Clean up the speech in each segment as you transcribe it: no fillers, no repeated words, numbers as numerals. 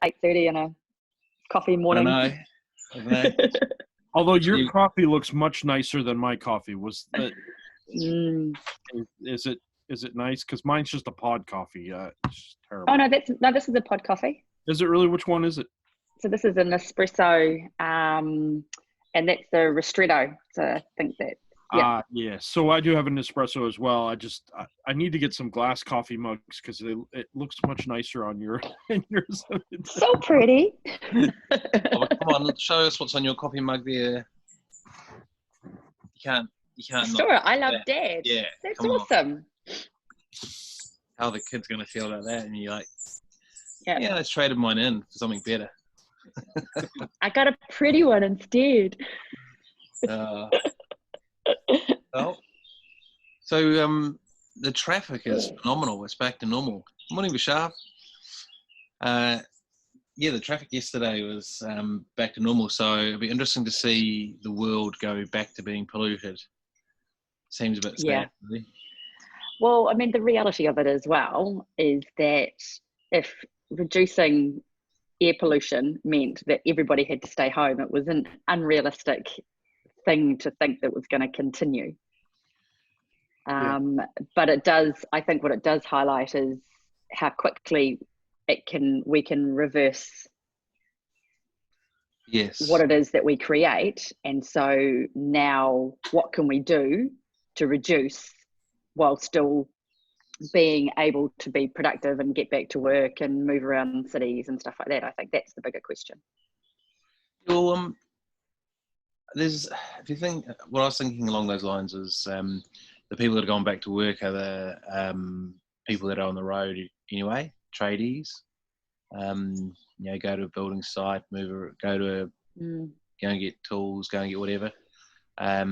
8:30 on a coffee I morning. don't know. Although your coffee looks much nicer than my coffee. Was that? Is it nice? Because mine's just a pod coffee. It's terrible. Oh no, this is a pod coffee. Is it really? Which one is it? So this is an espresso, and that's the ristretto. So I think that. Yeah. Yeah. So I do have an espresso as well. I need to get some glass coffee mugs because it looks much nicer on yours. So pretty. Oh, come on, show us what's on your coffee mug there. You can't. Sure, I love Dad. Yeah, that's awesome. How are the kids gonna feel about that? And you're like, yeah, I traded mine in for something better. I got a pretty one instead. Well, so the traffic is phenomenal. It's back to normal. Morning, Bashar. The traffic yesterday was back to normal, so it'll be interesting to see the world go back to being polluted. Seems a bit sad, really. Well, I mean, the reality of it as well is that if reducing air pollution meant that everybody had to stay home, it was an unrealistic thing to think that was going to continue. But I think what it does highlight is how quickly we can reverse what it is that we create. And so now what can we do to reduce while still being able to be productive and get back to work and move around cities and stuff like that? I think that's the bigger question. Well, if you think, what I was thinking along those lines is the people that are going back to work are the people that are on the road anyway, tradies. Go to a building site, go and get tools, go and get whatever. But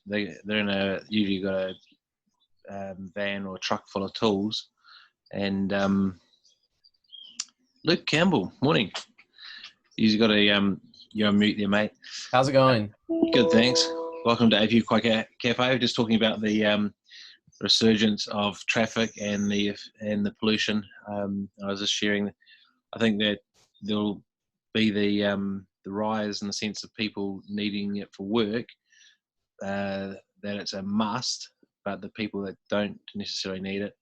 they're in usually got a van or a truck full of tools. And Luke Campbell, morning. You've got you're on mute there, mate. How's it going? Good, thanks. Welcome to AFQY Café. We're just talking about the resurgence of traffic and the pollution. I was just sharing. I think that there'll be the rise in the sense of people needing it for work. That it's a must, but the people that don't necessarily need it.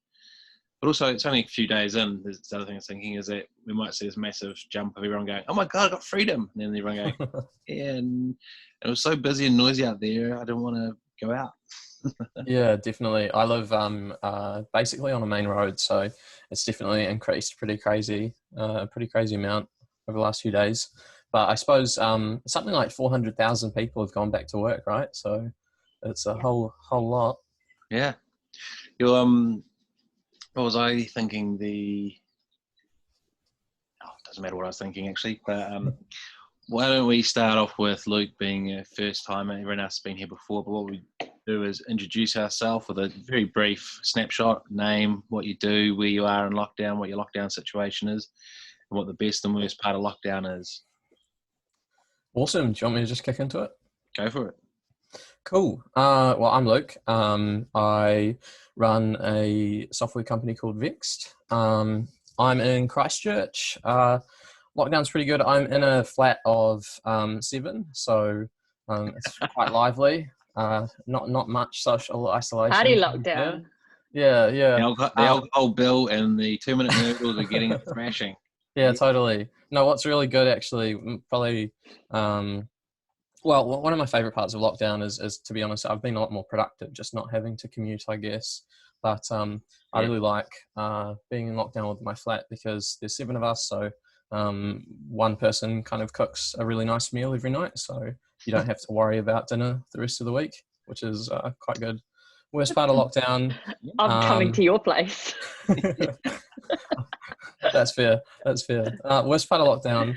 But also, it's only a few days in. The other thing I was thinking is that we might see this massive jump of everyone going, "Oh my God, I got freedom!" And then everyone going, "Yeah," and it was so busy and noisy out there, I don't want to go out. Yeah, definitely. I live basically on a main road, so it's definitely increased pretty crazy amount over the last few days. But I suppose something like 400,000 people have gone back to work, right? So it's a whole lot. Yeah. What was I thinking? It doesn't matter what I was thinking actually, but why don't we start off with Luke being a first timer? Everyone else has been here before, but what we do is introduce ourselves with a very brief snapshot, name, what you do, where you are in lockdown, what your lockdown situation is, and what the best and worst part of lockdown is. Awesome. Do you want me to just kick into it? Go for it. Cool. Well, I'm Luke. I run a software company called Vexed. I'm in Christchurch. Lockdown's pretty good. I'm in a flat of 7, so it's quite lively. Not much social isolation. Party lockdown. Yeah. The alcohol bill and the 2-minute noodles are getting it thrashing. Yeah, totally. No, what's really good actually, probably, well, one of my favorite parts of lockdown is, to be honest, I've been a lot more productive, just not having to commute, I guess. But I really like being in lockdown with my flat because there's 7 of us, so one person kind of cooks a really nice meal every night, so you don't have to worry about dinner the rest of the week, which is quite good. Worst part of lockdown. I'm coming to your place. That's fair. Worst part of lockdown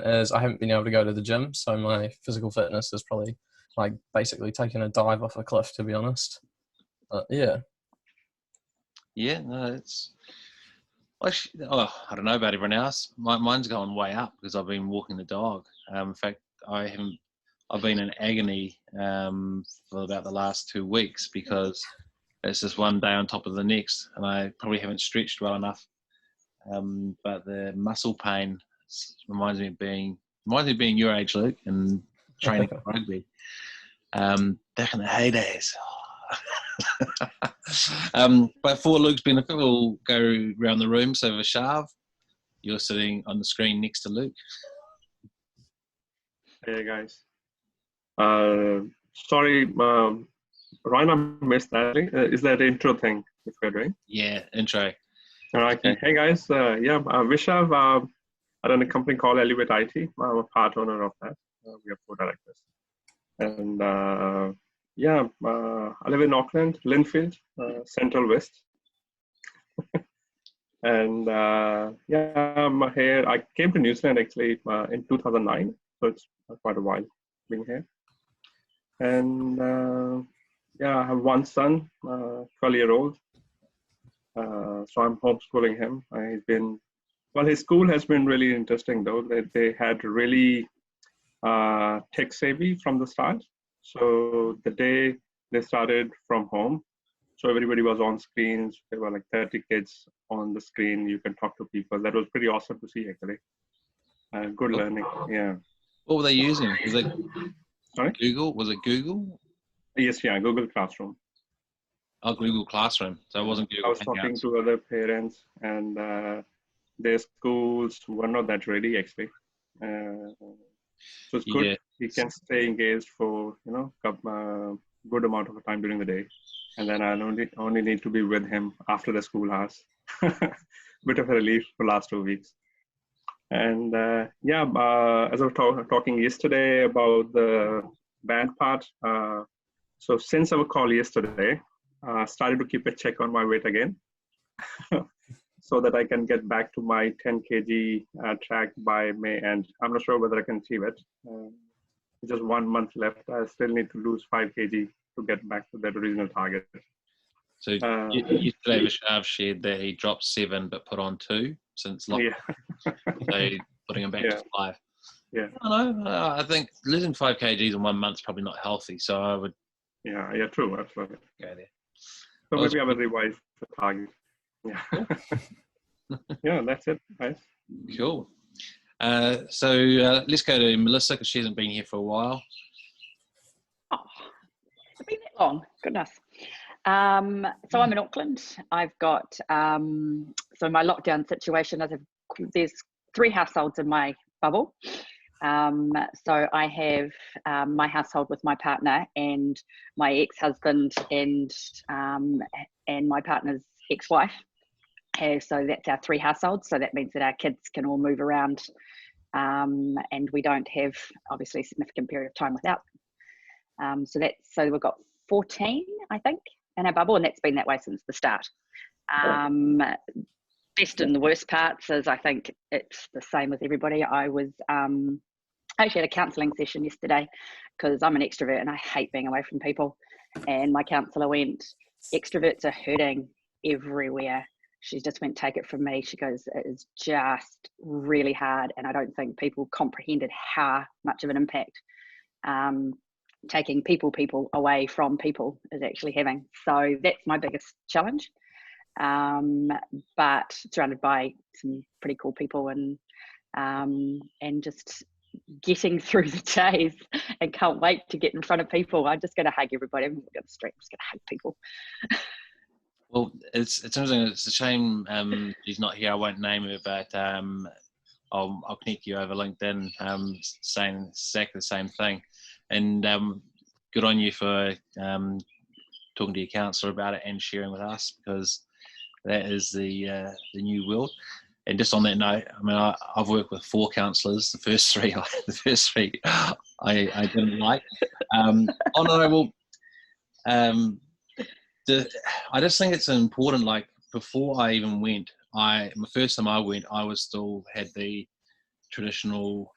is I haven't been able to go to the gym, so my physical fitness is probably like basically taking a dive off a cliff, to be honest. Yeah. Yeah, no, it's. Actually, I don't know about everyone else. Mine's going way up because I've been walking the dog. In fact, I've been in agony for about the last 2 weeks because it's just one day on top of the next, and I probably haven't stretched well enough. but the muscle pain reminds me of being your age, Luke, and training for rugby. Back in the heydays. But for Luke's benefit, we'll go around the room. So Vishav, you're sitting on the screen next to Luke. Hey guys. Sorry, Ryan, I missed that. Is that the intro thing if we're doing? Yeah, intro. Okay. Hey guys. Vishav. I run a company called Elevate IT. I'm a part owner of that. We have 4 directors. And I live in Auckland, Linfield, Central West. And I'm here. I came to New Zealand actually in 2009, so it's quite a while being here. And I have one son, 12-year-old. So I'm homeschooling him. His school has been really interesting though. They had really tech savvy from the start. So the day they started from home, so everybody was on screens. There were like 30 kids on the screen. You can talk to people. That was pretty awesome to see actually. Good learning. Yeah. What were they using? Was it Sorry? Google? Was it Google? Yes, yeah, Google Classroom. Oh, Google Classroom. So it wasn't Google. I was talking to other parents, and their schools were not that ready actually. So it's good. Yeah. He can stay engaged for good amount of time during the day, and then I only need to be with him after the school hours. Bit of a relief for last 2 weeks. And as I was talking yesterday about the band part, so since our call yesterday, started to keep a check on my weight again, so that I can get back to my 10 kg track by May end. I'm not sure whether I can achieve it. Just 1 month left. I still need to lose 5 kg to get back to that original target. So yesterday Vishav shared that he dropped 7 but put on 2 since lockdown. Yeah. So putting him back to 5. Yeah. I don't know. I think losing 5 kgs in 1 month is probably not healthy. So I would. Yeah, true, absolutely. Go there. So maybe I will revise the target. Yeah. Yeah, that's it, guys. Cool. So let's go to Melissa because she hasn't been here for a while. Oh, has it been that long? Goodness. So I'm in Auckland. I've got, so my lockdown situation, there's 3 households in my bubble. So I have my household with my partner and my ex-husband and my partner's ex-wife. So that's our 3 households. So that means that our kids can all move around, and we don't have obviously a significant period of time without them. So we've got 14, I think, in our bubble, and that's been that way since the start. Best and the worst parts is I think it's the same with everybody. I actually had a counselling session yesterday because I'm an extrovert and I hate being away from people. And my counsellor went, extroverts are hurting everywhere. She just went, take it from me. She goes, it is just really hard. And I don't think people comprehended how much of an impact taking people away from people is actually having. So that's my biggest challenge. But surrounded by some pretty cool people and just getting through the days and can't wait to get in front of people. I'm just going to hug everybody. I'm going to go to the street. I'm just going to hug people. Well, it's interesting. It's a shame she's not here. I won't name her, but I'll connect you over LinkedIn, saying exactly the same thing. And good on you for talking to your counsellor about it and sharing with us, because that is the new world. And just on that note, I mean, I've worked with 4 counsellors. The first three I didn't like. I just think it's important. Like before I even went, the first time I went, I was still had the traditional,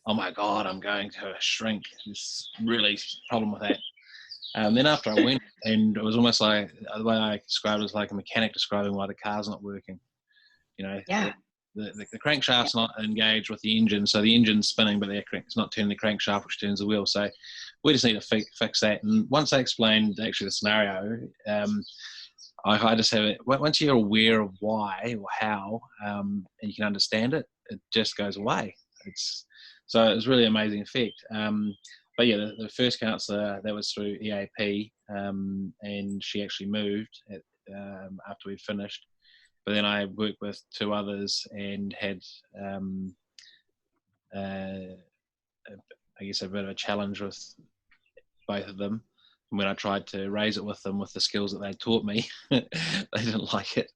oh my God, I'm going to shrink. This really problem with that. Then after I went, and it was almost like the way I described it was like a mechanic describing why the car's not working. You know, yeah. The crankshaft's not engaged with the engine, so the engine's spinning, but it's not turning the crankshaft, which turns the wheel. So we just need to fix that. And once I explained actually the scenario, I just have it. Once you're aware of why or how, and you can understand it, it just goes away. It's really amazing effect. But yeah, the first counsellor, that was through EAP, and she actually moved after we'd finished. But then I worked with two others and had, I guess, a bit of a challenge with both of them. And when I tried to raise it with them with the skills that they taught me, they didn't like it.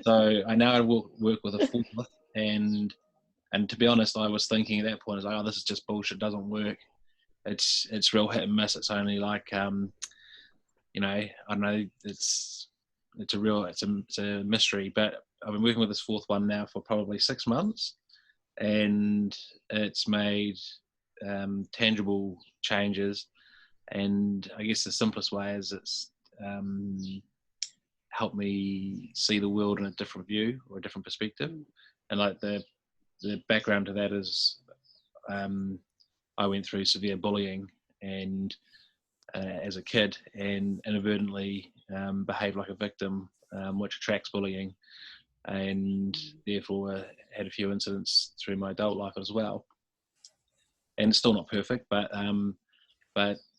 So I now work with a fourth, and to be honest, I was thinking at that point, I was like, oh, this is just bullshit, doesn't work. It's real hit and miss. It's only like, you know, I don't know, it's a mystery. But I've been working with this fourth one now for probably 6 months, and it's made tangible changes. And I guess the simplest way is it's helped me see the world in a different view or a different perspective. And like the background to that is I went through severe bullying and as a kid, and inadvertently behaved like a victim, which attracts bullying, and therefore had a few incidents through my adult life as well. And it's still not perfect, but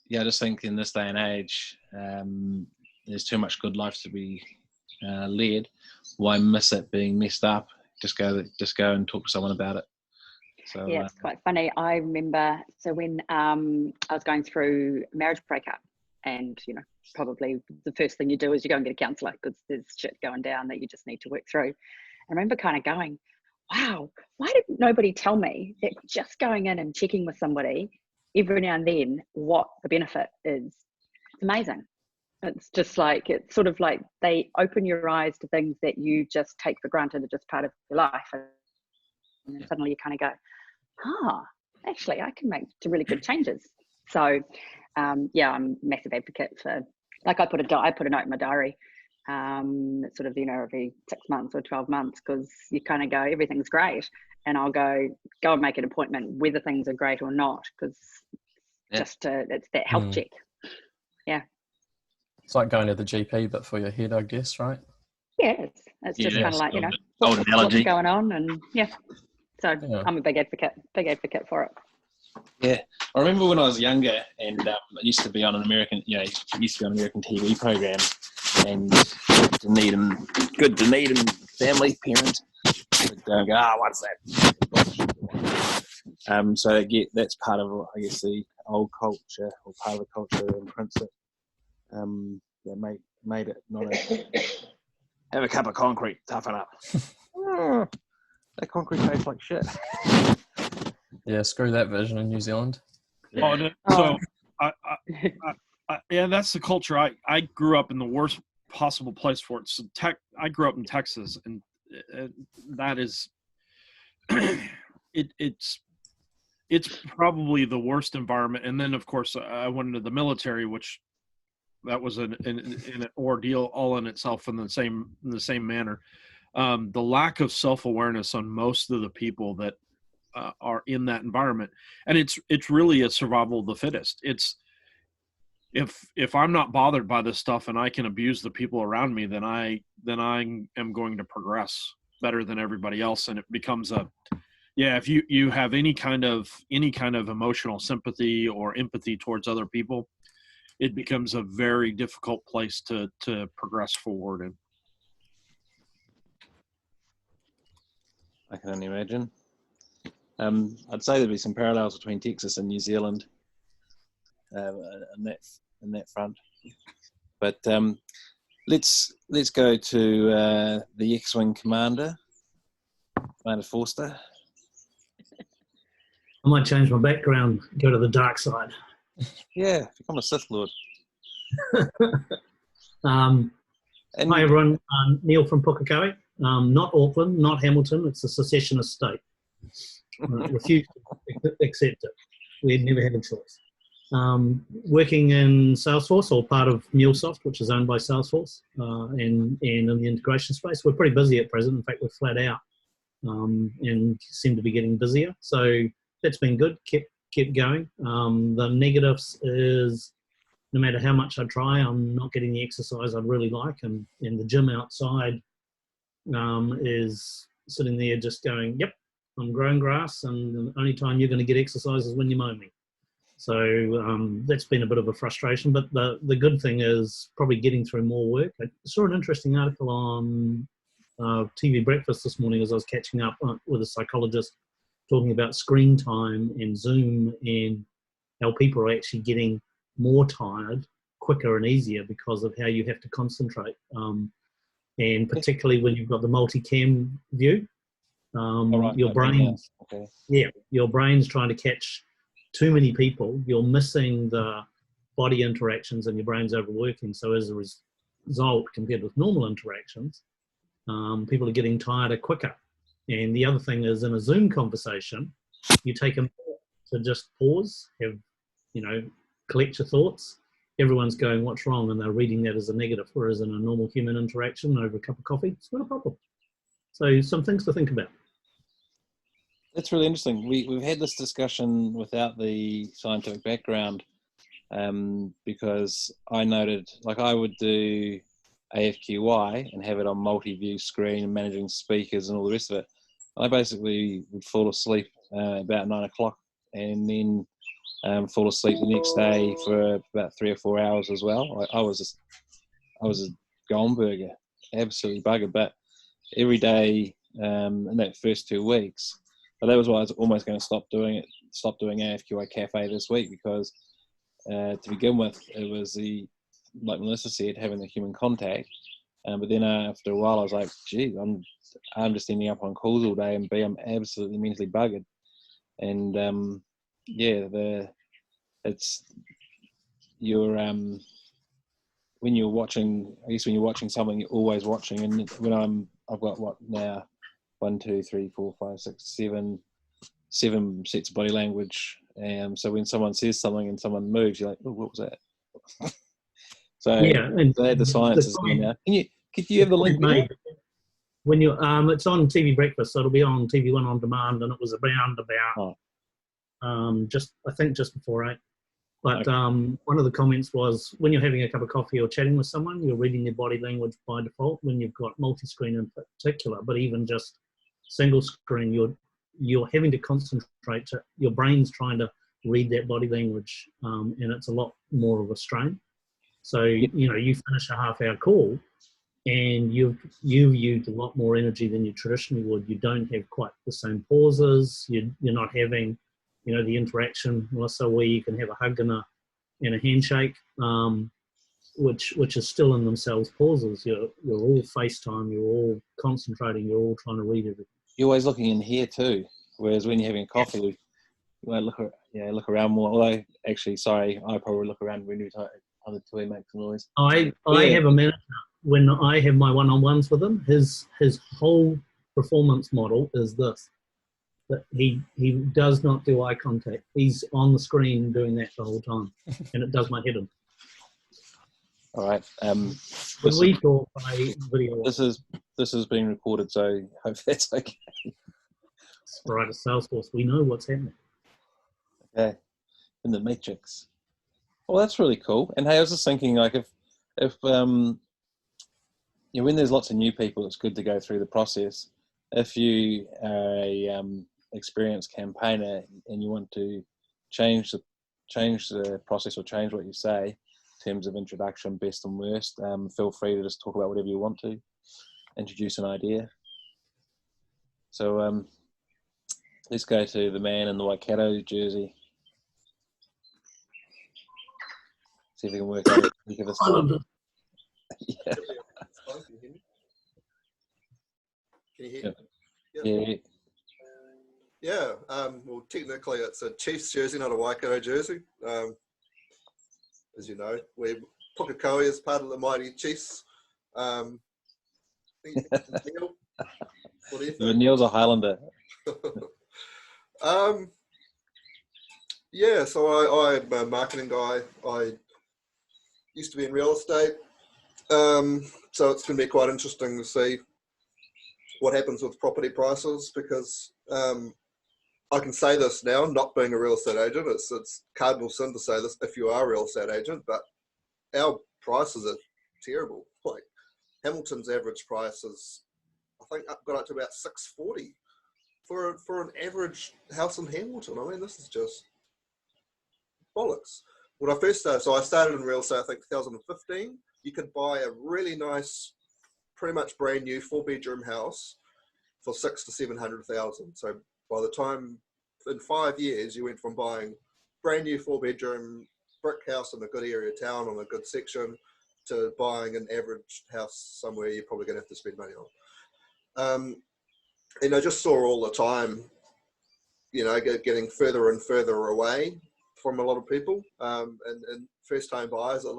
yeah, I just think in this day and age, there's too much good life to be led. Why miss it being messed up? Just go and talk to someone about it. So yeah, it's quite funny. I remember, so when I was going through a marriage breakup, and you know, probably the first thing you do is you go and get a counsellor because there's shit going down that you just need to work through. I remember kind of going, wow, why did nobody tell me that just going in and checking with somebody every now and then what the benefit is? It's amazing. It's just like, it's sort of like they open your eyes to things that you just take for granted are just part of your life. And then suddenly you kind of go, actually, I can make some really good changes. So, yeah, I'm a massive advocate for, like, I put a note in my diary, sort of, you know, every 6 months or 12 months, because you kind of go, everything's great. And I'll go and make an appointment, whether things are great or not, because it's that health check. Yeah. It's like going to the GP, but for your head, I guess, right? Yeah, it's just kind of like, you know, what's going on, and yeah. So I'm a big advocate for it. Yeah, I remember when I was younger, and I used to be on an American TV program, and good Dunedin family parents would go, what's that? So that's part of, I guess, the old culture, or part of the culture imprints it. That made it not have a cup of concrete, toughen up. That concrete tastes like shit. Yeah, screw that version in New Zealand. Yeah. So, yeah, that's the culture. I grew up in the worst possible place for it. So I grew up in Texas, and that is, it's probably the worst environment. And then, of course, I went into the military, which that was an ordeal all in itself in the same manner. The lack of self-awareness on most of the people that are in that environment, and it's really a survival of the fittest. It's if I'm not bothered by this stuff and I can abuse the people around me, then I am going to progress better than everybody else, and it becomes if you have any kind of emotional sympathy or empathy towards other people, it becomes a very difficult place to progress forward in. I can only imagine. I'd say there'd be some parallels between Texas and New Zealand in that front. But let's go to the X-Wing Commander, Commander Forster. I might change my background, go to the dark side. Yeah, become a Sith Lord. Hi everyone, Neil from Pukekohe. Not Auckland, not Hamilton. It's a secessionist state. Refused to accept it. We never had a choice. Working in Salesforce, or part of MuleSoft, which is owned by Salesforce, and in the integration space. We're pretty busy at present. In fact, we're flat out, and seem to be getting busier. So that's been good. Kept going. The negatives is no matter how much I try, I'm not getting the exercise I'd really like. And the gym outside is sitting there just going, yep, I'm growing grass, and the only time you're going to get exercise is when you mow me. So that's been a bit of a frustration. But the good thing is probably getting through more work. I saw an interesting article on TV Breakfast this morning as I was catching up with a psychologist talking about screen time and Zoom and how people are actually getting more tired quicker and easier because of how you have to concentrate. And particularly when you've got the multi-cam view, your brain's, your brain's trying to catch too many people. You're missing the body interactions and your brain's overworking. So as a result, compared with normal interactions, people are getting tireder quicker. And the other thing is, in a Zoom conversation, you take a minute to just pause, have, collect your thoughts. Everyone's going, what's wrong? And they're reading that as a negative, whereas in a normal human interaction over a cup of coffee, it's not a problem. So some things to think about. That's really interesting. We've had this discussion without the scientific background, because I noted, like, I would do AFQY and have it on multi-view screen and managing speakers and all the rest of it. I basically would fall asleep about 9 o'clock and then fall asleep the next day for about 3 or 4 hours as well. I was a Goldberger, absolutely buggered. But every day in that first 2 weeks, but that was why I was almost going to stop doing AFQY Café this week, because to begin with, it was like Melissa said, having the human contact. But then after a while, I was like, gee, I'm just ending up on calls all day, and B, I'm absolutely mentally buggered. And when you're watching, I guess when you're watching something, you're always watching. And when I've got what now, 1, 2, 3, 4, 5, 6, 7 sets of body language. So when someone says something and someone moves, you're like, oh, what was that? So yeah, and the science is there now. Could you have the link there? When you it's on TV Breakfast, so it'll be on TV1 on demand, and it was around about just before 8. But okay. One of the comments was, when you're having a cup of coffee or chatting with someone, you're reading their body language by default. When you've got multi-screen in particular, but even just single screen, you're having to concentrate. Your brain's trying to read that body language, and it's a lot more of a strain. So you finish a half-hour call, and you've used a lot more energy than you traditionally would. You don't have quite the same pauses. You're not having, the interaction, Melissa, where you can have a hug and a handshake, which is still in themselves pauses. You're all FaceTime. You're all concentrating. You're all trying to read everything. You're always looking in here too. Whereas when you're having a coffee, you won't look around more. Although, actually, sorry, I probably look around when other toy makes noise. I have a manager. When I have my one-on-ones with him, his whole performance model is this: that he does not do eye contact. He's on the screen doing that the whole time, and it does my head in. All right. We talk by video. This is being recorded, so I hope that's okay. Right, at Salesforce, we know what's happening. Okay, in the matrix. Well, that's really cool. And hey, I was just thinking, like, if when there's lots of new people, it's good to go through the process. If you are a experienced campaigner and you want to change the process or change what you say in terms of introduction, best and worst, feel free to just talk about whatever you want to, introduce an idea. So let's go to the man in the Waikato jersey. See if we can work out it. Give us yeah. Can you hear? Yeah. Yeah. Well, technically, it's a Chiefs jersey, not a Waikato jersey. As you know, Pukekohe is part of the mighty Chiefs. Neil, what do you think? Neil's a Highlander. Yeah. So I'm a marketing guy. I used to be in real estate. So it's going to be quite interesting to see what happens with property prices, because I can say this now, not being a real estate agent, it's cardinal sin to say this if you are a real estate agent, but our prices are terrible. Like Hamilton's average price is, I think, got up to about $640 for an average house in Hamilton. I mean, this is just bollocks. When I first started, so I started in real estate, I think 2015. You could buy a really nice, pretty much brand new 4-bedroom house for $600,000 to $700,000. So by the time, in 5 years, you went from buying brand new 4-bedroom brick house in a good area of town on a good section to buying an average house somewhere you're probably going to have to spend money on. And I just saw all the time, you know, getting further and further away from a lot of people. And first-time buyers are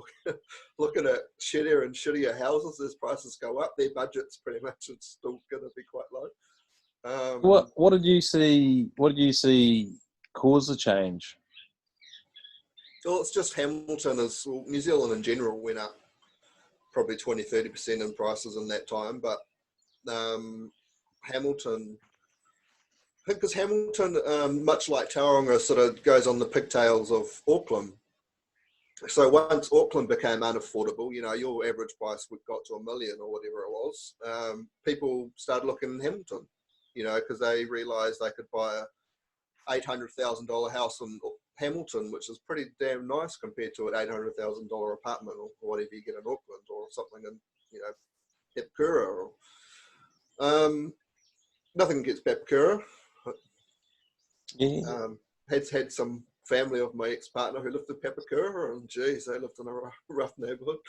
looking at shittier and shittier houses as prices go up. Their budget's pretty much still going to be quite low. What did you see? What did you see cause the change? Well, it's just Hamilton well, New Zealand in general went up probably 20-30% in prices in that time, but Hamilton, I think because Hamilton, much like Tauranga, sort of goes on the pigtails of Auckland. So once Auckland became unaffordable, you know, your average price got to $1 million or whatever it was, people started looking in Hamilton, you know, because they realised they could buy a $800,000 house in Hamilton, which is pretty damn nice compared to an $800,000 apartment or whatever you get in Auckland or something in, you know, Papakura. Or nothing against Papakura. Yeah. Had some family of my ex-partner who lived in Papakura, and geez, they lived in a rough neighbourhood.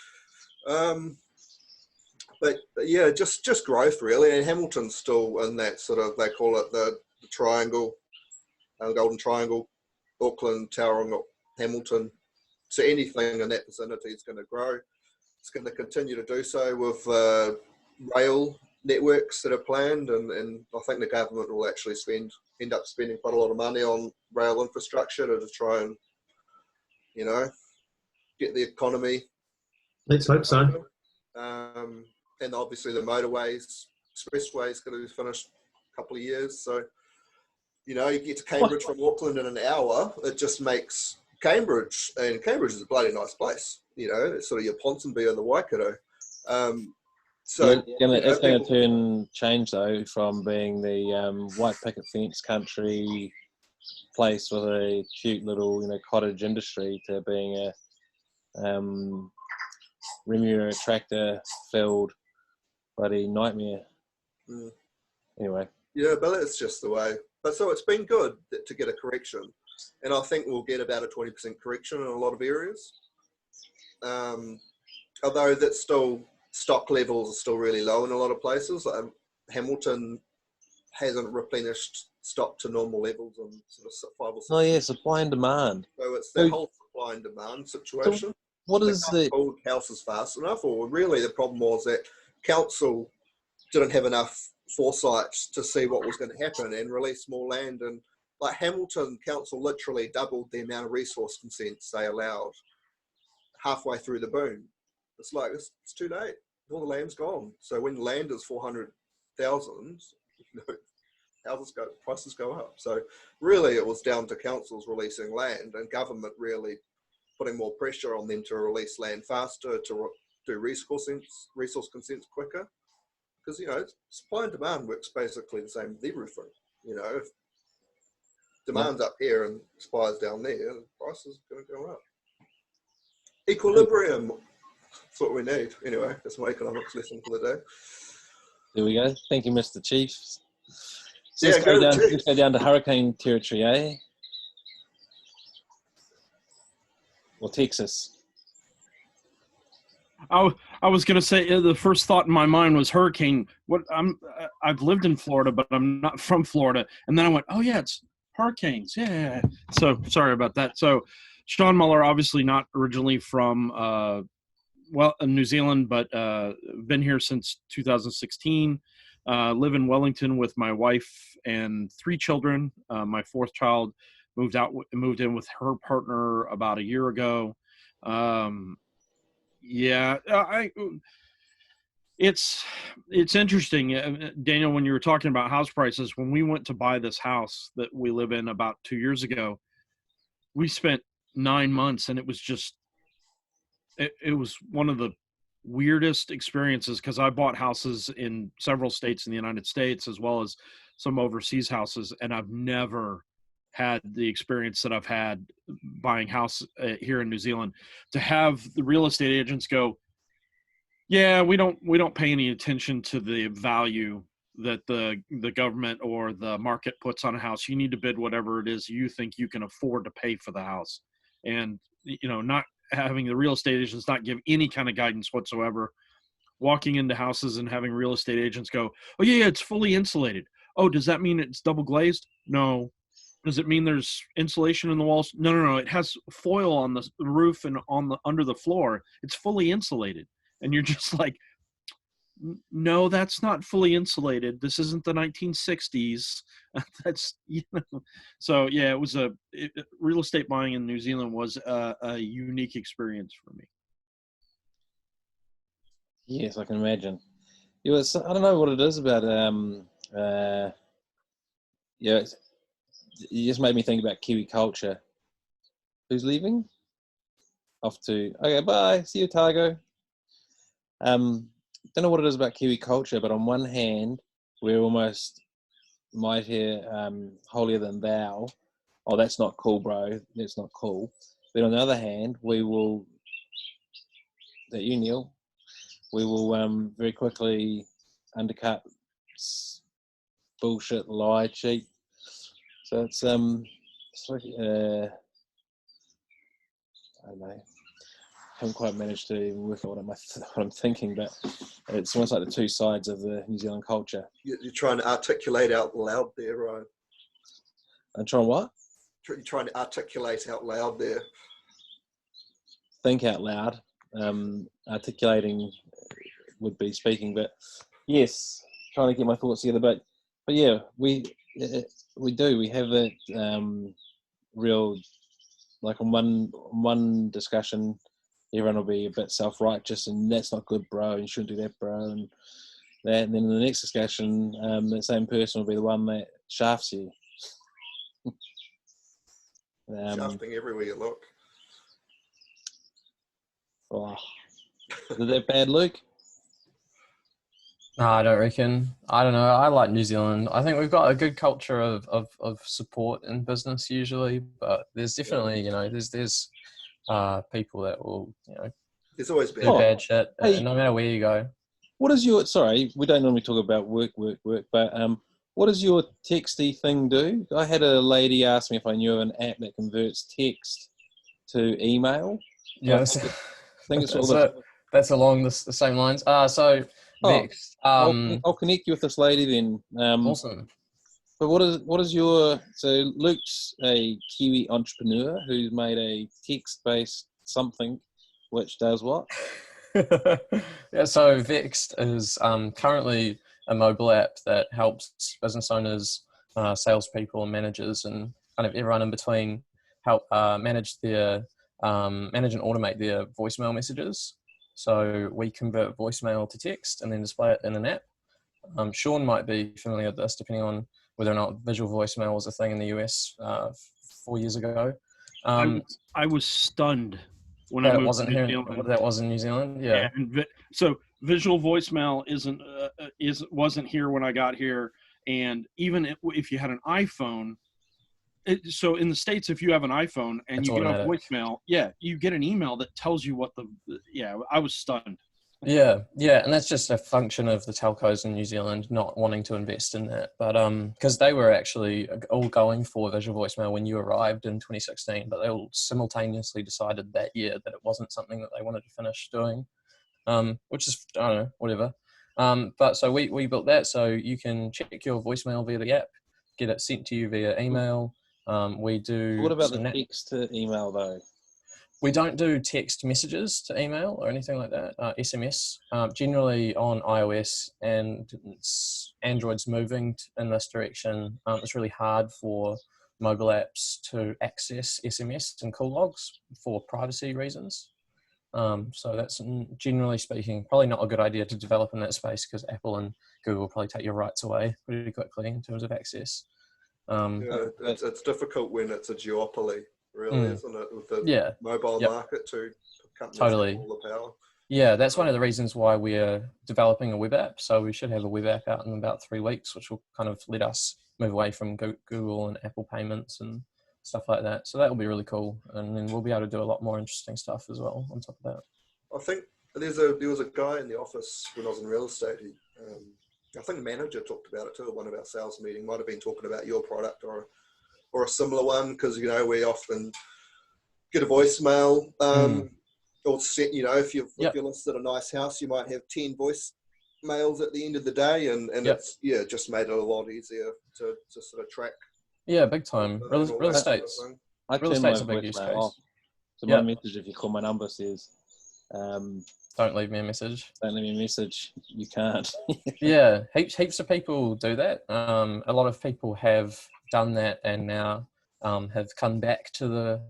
But yeah, just growth really. And Hamilton's still in that sort of, they call it the triangle, the Golden Triangle, Auckland, Tauranga, Hamilton. So anything in that vicinity is going to grow. It's going to continue to do so with rail networks that are planned, and I think the government will actually end up spending quite a lot of money on rail infrastructure to try and, you know, get the economy. Let's hope so. And obviously the motorways, expressways going to be finished a couple of years. So, you know, you get to Cambridge from Auckland in an hour. It just makes Cambridge, and Cambridge is a bloody nice place. You know, it's sort of your Ponsonby or the Waikato. So it's going to change though from being the white picket fence country place with a cute little, you know, cottage industry to being a Remuera tractor filled bloody nightmare. Anyway. Yeah, but it's just the way. But so it's been good to get a correction, and I think we'll get about a 20% correction in a lot of areas. Although that's still, stock levels are still really low in a lot of places. Hamilton hasn't replenished stock to normal levels in sort of 5 or 6 Oh yeah, supply and demand. So it's the whole supply and demand situation. So what is the build houses fast enough, or really the problem was that council didn't have enough foresight to see what was going to happen and release more land. And like Hamilton Council literally doubled the amount of resource consents they allowed halfway through the boom. It's like, it's too late. All the land's gone. So when land is 400,000, you know, prices go up. So really it was down to councils releasing land and government really putting more pressure on them to release land faster, to do resource consents quicker. Because, you know, supply and demand works basically the same with everything. You know, if demand's up here and supply's down there, the price is going to go up. Equilibrium. That's what we need. Anyway, that's my economics lesson for the day. There we go. Thank you, Mr. Chief. So Yeah, let's go down to hurricane territory, eh? Or Texas. I was going to say the first thought in my mind was hurricane. I've lived in Florida, but I'm not from Florida. And then I went, oh yeah, it's hurricanes. Yeah. So sorry about that. So Sean Muller, obviously not originally from New Zealand, but been here since 2016. Live in Wellington with my wife and 3 children. My 4th child moved in with her partner about a year ago. It's interesting, Daniel, when you were talking about house prices. When we went to buy this house that we live in about 2 years ago, we spent 9 months, and it was just it was one of the weirdest experiences, because I bought houses in several states in the United States as well as some overseas houses, and I've never had the experience that I've had buying house here in New Zealand. To have the real estate agents go, yeah, we don't pay any attention to the value that the government or the market puts on a house. You need to bid whatever it is you think you can afford to pay for the house. And, not having the real estate agents not give any kind of guidance whatsoever, walking into houses and having real estate agents go, oh yeah, it's fully insulated. Oh, does that mean it's double glazed? No. Does it mean there's insulation in the walls? No. It has foil on the roof and under the floor. It's fully insulated. And you're just like, no, that's not fully insulated. This isn't the 1960s. That's, so yeah, it was real estate buying in New Zealand was a unique experience for me. Yes, I can imagine. I don't know what it is about, you just made me think about Kiwi culture. Who's leaving? Off to, okay, bye, see you, Targo. Don't know what it is about Kiwi culture, but on one hand, we're almost mightier, holier than thou. Oh, that's not cool, bro. That's not cool. But on the other hand, we will, is that you, Neil? We will very quickly undercut bullshit, lie, cheat. So it's like, I don't know. Haven't quite managed to work out what I'm thinking, but it's almost like the two sides of the New Zealand culture. You're trying to articulate out loud there, Ryan. I'm trying what? You're trying to articulate out loud there. Think out loud. Articulating would be speaking, but yes, trying to get my thoughts together. But yeah, we do. We have that real, like on one discussion, everyone will be a bit self-righteous and that's not good, bro, and you shouldn't do that, bro, and that. And then in the next discussion, the same person will be the one that shafts you. Shafting everywhere you look. Oh, is that bad, Luke? No, I don't reckon. I don't know. I like New Zealand. I think we've got a good culture of support in business usually, but there's definitely, there's people that will, There's always do been bad shit, Hey, no matter where you go. what is your, sorry, we don't normally talk about work, but what does your texty thing do? I had a lady ask me if I knew of an app that converts text to email. Yeah, I think it's all that's along the same lines. So Vix. I'll connect you with this lady then. Awesome. But what is your, so Luke's a Kiwi entrepreneur who's made a text-based something which does what? Yeah, so Vext is currently a mobile app that helps business owners, salespeople and managers and kind of everyone in between help manage and automate their voicemail messages. So we convert voicemail to text and then display it in an app. Sean might be familiar with this, depending on whether or not visual voicemail was a thing in the US 4 years ago. I was stunned when that I it moved wasn't to New here. Zealand. That was in New Zealand. Yeah. And so visual voicemail wasn't here when I got here, and even if you had an iPhone. So in the States, if you have an iPhone and It's you get a automatic. voicemail, you get an email that tells you what I was stunned. Yeah, and that's just a function of the telcos in New Zealand not wanting to invest in that. But because they were actually all going for visual voicemail when you arrived in 2016, but they all simultaneously decided that year that it wasn't something that they wanted to finish doing, which is, I don't know, whatever. But so we built that so you can check your voicemail via the app, get it sent to you via email. We do. What about the text to email though? We don't do text messages to email or anything like that. SMS. Generally on iOS, and Android's moving in this direction. It's really hard for mobile apps to access SMS and call logs for privacy reasons. So that's, generally speaking, probably not a good idea to develop in that space, because Apple and Google will probably take your rights away pretty quickly in terms of access. It's difficult when it's a duopoly, really, isn't it, with the mobile market to companies Totally. have all the power. Yeah, that's one of the reasons why we're developing a web app. So we should have a web app out in about 3 weeks, which will kind of let us move away from Google and Apple payments and stuff like that. So that will be really cool. And then we'll be able to do a lot more interesting stuff as well on top of that. I think there was a guy in the office when I was in real estate. I think the manager talked about it too at one of our sales meetings. Might have been talking about your product or a similar one, because we often get a voicemail. Or set, if you've listed a nice house, you might have 10 voicemails at the end of the day, and it's just made it a lot easier to sort of track. Yeah, big time. Real estate's I real turn my estate's a big use voicemail case. off. So my message, if you call my number, says, don't leave me a message. Don't leave me a message. You can't. Yeah, heaps of people do that. A lot of people have done that and now have come back to the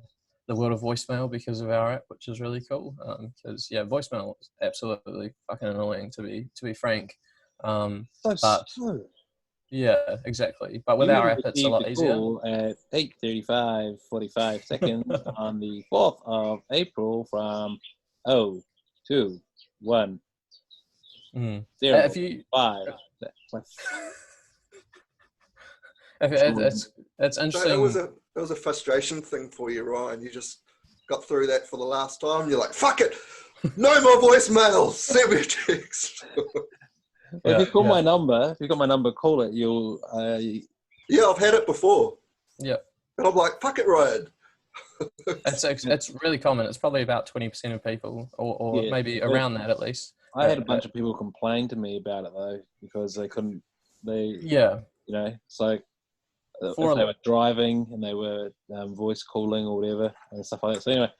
world of voicemail because of our app, which is really cool. Because voicemail is absolutely fucking annoying, to be frank. Yeah, exactly. But with our app, it's a lot easier. At 8:35:45 seconds on the 4th of April from 021 05. It's interesting. So it was a frustration thing for you, Ryan. You just got through that for the last time. You're like, fuck it, no more voicemails. Send me a text. If you call my number, if you got my number, call it. You'll. Yeah, I've had it before. Yeah. And I'm like, fuck it, Ryan. It's really common. It's probably about 20% of people, or maybe around that at least. I had a bunch of people complain to me about it though, because they couldn't. It's like if they were driving and they were voice calling or whatever and stuff like that. So anyway,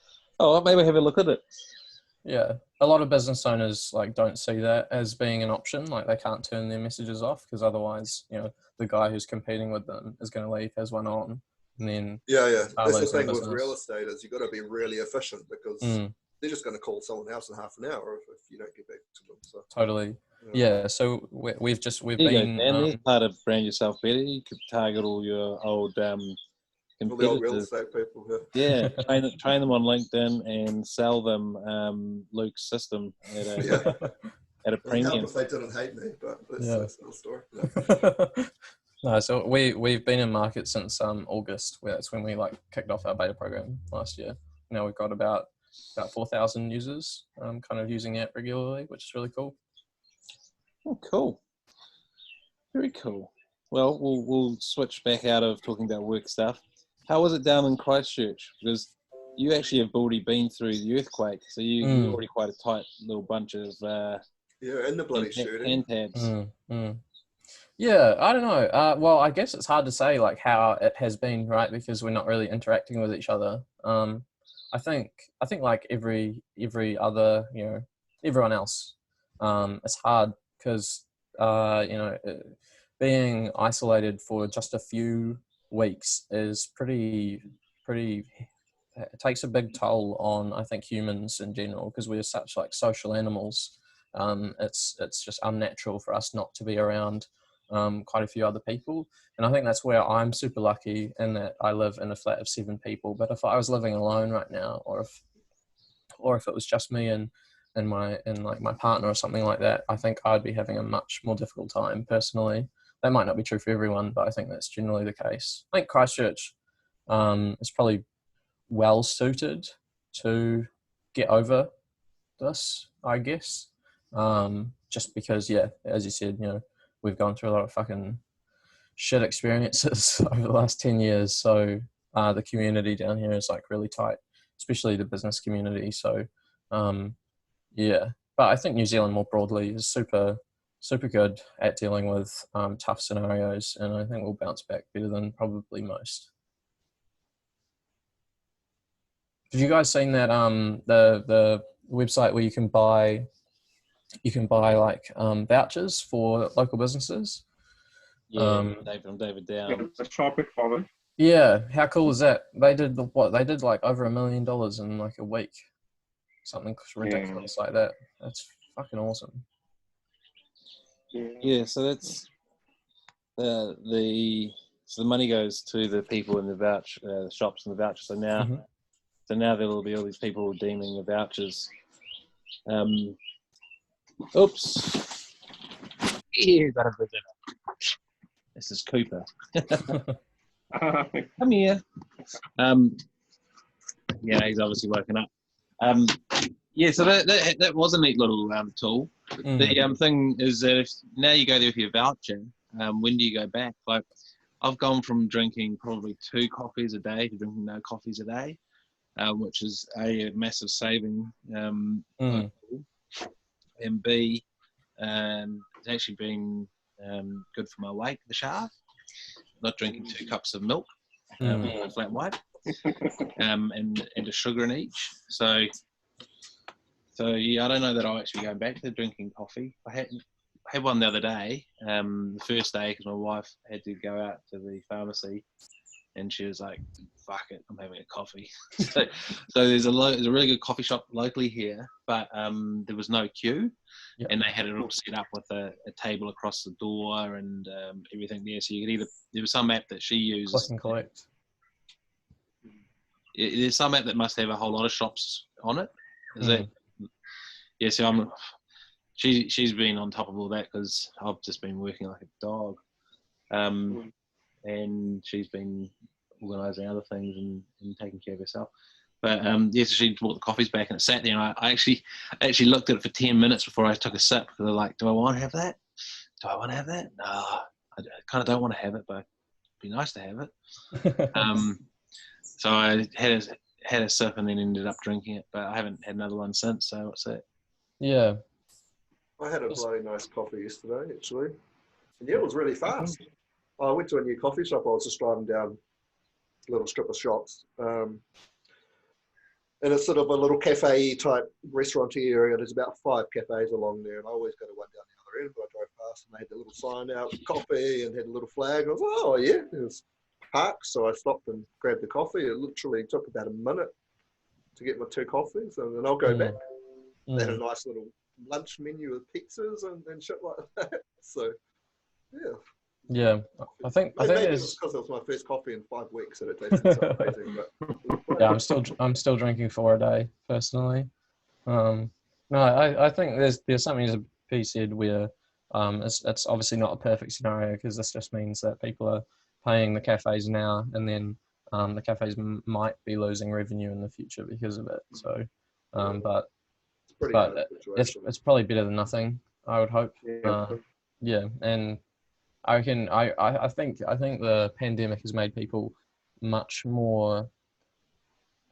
maybe have a look at it. Yeah, a lot of business owners don't see that as being an option. Like they can't turn their messages off because otherwise, the guy who's competing with them is going to leave, has one on, and then that's the thing with real estate is you've got to be really efficient because they're just going to call someone else in half an hour if you don't get back to them. So totally. Yeah, so we've been. There's how to brand yourself better. You could target all your old competitors. All the old real estate people. Yeah, train them on LinkedIn and sell them Luke's system at a premium. If they didn't hate me, but that's another story. No, so we've been in market since August. That's when we kicked off our beta program last year. Now we've got about 4,000 users kind of using the app regularly, which is really cool. Oh, cool. Very cool. Well, we'll switch back out of talking about work stuff. How was it down in Christchurch? Because you actually have already been through the earthquake, so you're already quite a tight little bunch of in the bloody shooting. Hand tabs. Yeah, I don't know. Well, I guess it's hard to say how it has been, right? Because we're not really interacting with each other. I think like every other, everyone else, it's hard because being isolated for just a few weeks is pretty. It takes a big toll on, I think, humans in general because we're such social animals. It's just unnatural for us not to be around quite a few other people, and I think that's where I'm super lucky in that I live in a flat of 7 people. But if I was living alone right now, or if it was just me and my partner or something like that, I think I'd be having a much more difficult time personally. That might not be true for everyone, but I think that's generally the case. I think Christchurch is probably well suited to get over this, I guess. Just because, as you said, we've gone through a lot of fucking shit experiences over the last 10 years. So the community down here is really tight, especially the business community. So but I think New Zealand more broadly is super good at dealing with tough scenarios, and I think we'll bounce back better than probably most. Have you guys seen that the website where you can buy vouchers for local businesses? David Down. The shopping for it. Yeah, how cool is that? They did over $1 million in a week, something ridiculous like that. That's fucking awesome. Yeah, so that's so the money goes to the people in the shops and the vouchers. So now So now there will be all these people redeeming the vouchers. Oops. Yeah, got a visitor. This is Cooper. Come here. Yeah, he's obviously woken up. Yeah, so that was a neat little tool. The thing is that if now you go there with your voucher, when do you go back? Like, I've gone from drinking probably 2 coffees a day to drinking no coffees a day, which is a massive saving. And B, it's actually been good for my weight, the shaft. Not drinking 2 cups of milk, flat white, and a sugar in each. So yeah, I don't know that I'll actually go back to drinking coffee. I had one the other day, the first day, because my wife had to go out to the pharmacy, and she was like, "Fuck it, I'm having a coffee." so there's a really good coffee shop locally here, but there was no queue, and they had it all set up with a table across the door and everything there. So you could there was some app that she uses. Click and collect. There's some app that must have a whole lot of shops on it. Is that? Yeah, so she's been on top of all that because I've just been working like a dog, and she's been organising other things and taking care of herself. But yeah, so she brought the coffees back and it sat there, and I actually looked at it for 10 minutes before I took a sip because I'm like, do I want to have that? Do I want to have that? No, I kind of don't want to have it, but it'd be nice to have it. So I had a sip and then ended up drinking it, but I haven't had another one since. So what's that? Yeah. I had a bloody nice coffee yesterday, actually. And yeah, it was really fast. I went to a new coffee shop. I was just driving down a little strip of shops. And it's sort of a little cafe type restauranty area. There's about 5 cafes along there, and I always go to one down the other end, but I drove past and they had a little sign out, coffee, and had a little flag. I was like, oh yeah, it was parked. So I stopped and grabbed the coffee. It literally took about a minute to get my 2 coffees, and then I'll go back. They had a nice little lunch menu with pizzas and shit like that. So, yeah. I think maybe it it's was because it was my first coffee in 5 weeks that it tasted so amazing. But yeah, I'm still drinking 4 a day personally. No, I think there's something to be said where it's obviously not a perfect scenario because this just means that people are paying the cafes now, and then the cafes might be losing revenue in the future because of it. So, but it's probably better than nothing, I would hope. Yeah, and I reckon I think the pandemic has made people much more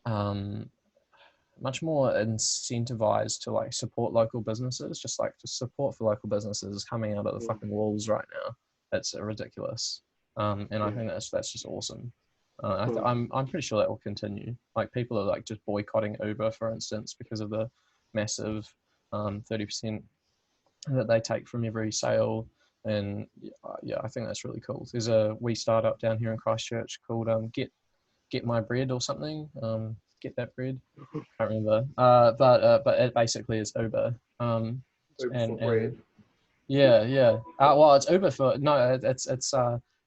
incentivized to like support local businesses. Just support for local businesses is coming out of the fucking walls right now. It's ridiculous, and I think that's just awesome. I'm pretty sure that will continue. Like people are like just boycotting Uber, for instance, because of the massive 30% that they take from every sale. And yeah, I think that's really cool. There's a wee startup down here in Christchurch called Get My Bread or something. Get That Bread. Can't remember. But it basically is Uber. Uber for bread. Yeah. Well, it's Uber for it's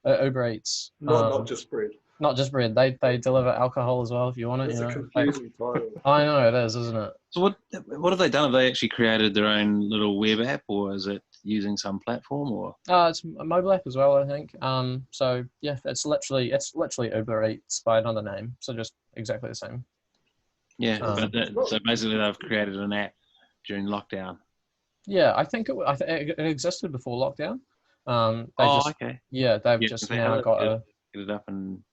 Uber Eats. Not just bread. Not just bread. They deliver alcohol as well if you want it. It's a confusing title. I know it is, isn't it? So what have they done? Have they actually created their own little web app, or is it using some platform? Or it's a mobile app as well, I think. So yeah, it's literally Uber Eats by another name. So just exactly the same. Yeah, so basically they've created an app during lockdown. Yeah, I think it existed before lockdown. Okay. Yeah, they've just now got get it up and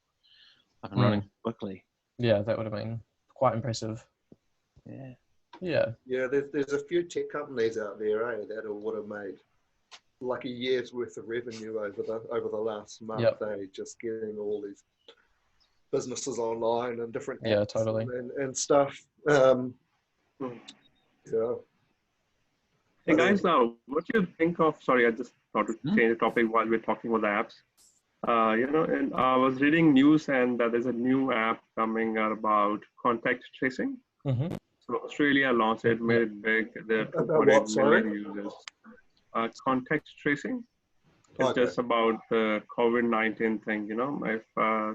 running quickly. Yeah, that would have been quite impressive. Yeah. There's a few tech companies out there, that would have made like a year's worth of revenue over the last month. They just getting all these businesses online and different apps totally and stuff. Hey guys, what do you think of? Sorry, I just thought to change the topic while we're talking about the apps. And I was reading news, and there's a new app coming out about contact tracing. So Australia launched it, made it big. There are 2.8 million users. Contact tracing. It's just about the COVID-19 thing, you know, if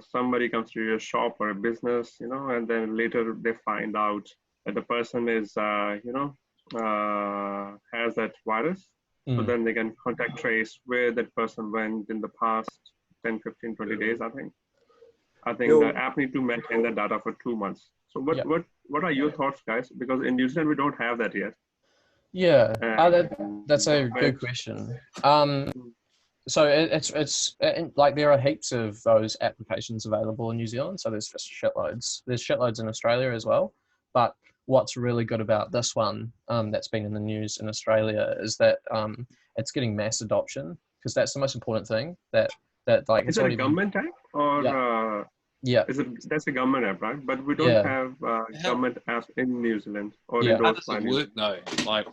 somebody comes to your shop or a business, you know, and then later they find out that the person is, has that virus. So then they can contact trace where that person went in the past 10, 15, 20 days, I think. The app need to maintain the data for 2 months. So what are your thoughts, guys? Because in New Zealand, we don't have that yet. Yeah, that's a good question. So it's like there are heaps of those applications available in New Zealand. So there's just shitloads. There's shitloads in Australia as well. But what's really good about this one that's been in the news in Australia is that it's getting mass adoption, because that's the most important thing. That like is it a government app or that's a government app, right? But we don't have government apps in New Zealand or How does it work though? Like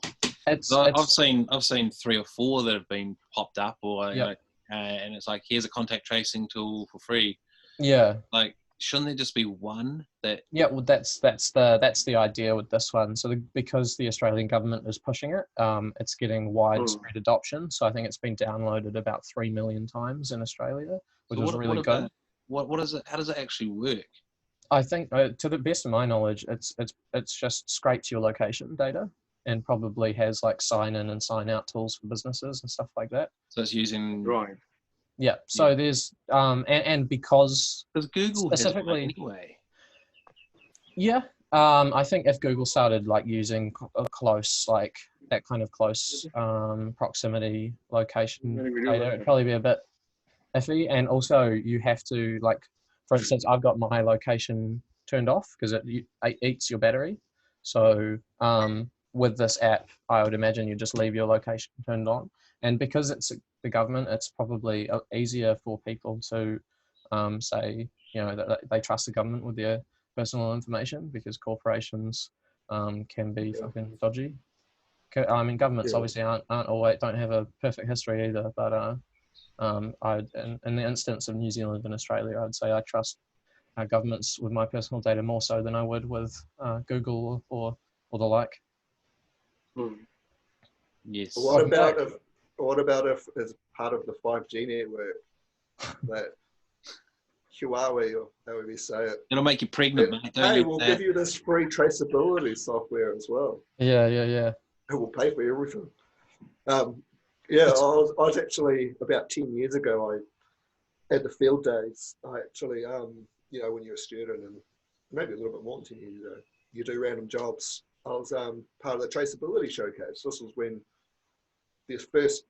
I've seen 3 or 4 that have been popped up, or and it's like, here's a contact tracing tool for free. Yeah. Like, shouldn't there just be one that? Yeah, well, that's the idea with this one. So because the Australian government is pushing it, it's getting widespread adoption. So I think it's been downloaded about 3 million times in Australia, which is really good. What is it? How does it actually work? I think, to the best of my knowledge, it's just scrapes your location data and probably has like sign in and sign out tools for businesses and stuff like that. So it's using Yeah. So there's and because Google specifically has one anyway. Yeah. I think if Google started like using a close, like that kind of close proximity location data, it'd probably be a bit iffy. And also you have to, like, for instance, I've got my location turned off because it eats your battery. So with this app, I would imagine you just leave your location turned on. And because it's the government, it's probably easier for people to say, you know, that they trust the government with their personal information, because corporations can be fucking dodgy. I mean, governments obviously aren't always, don't have a perfect history either, but in the instance of New Zealand and Australia, I'd say I trust governments with my personal data more so than I would with Google or the like. Yes. What about if as part of the 5G network that Huawei, or however you say it, it'll make you pregnant, mate. Hey, we'll give you this free traceability software as well. Yeah. It will pay for everything. I was actually, about 10 years ago, I had the field days. I actually, you know, when you're a student, and maybe a little bit more than 10 years ago, you do random jobs. I was part of the traceability showcase. This was when the first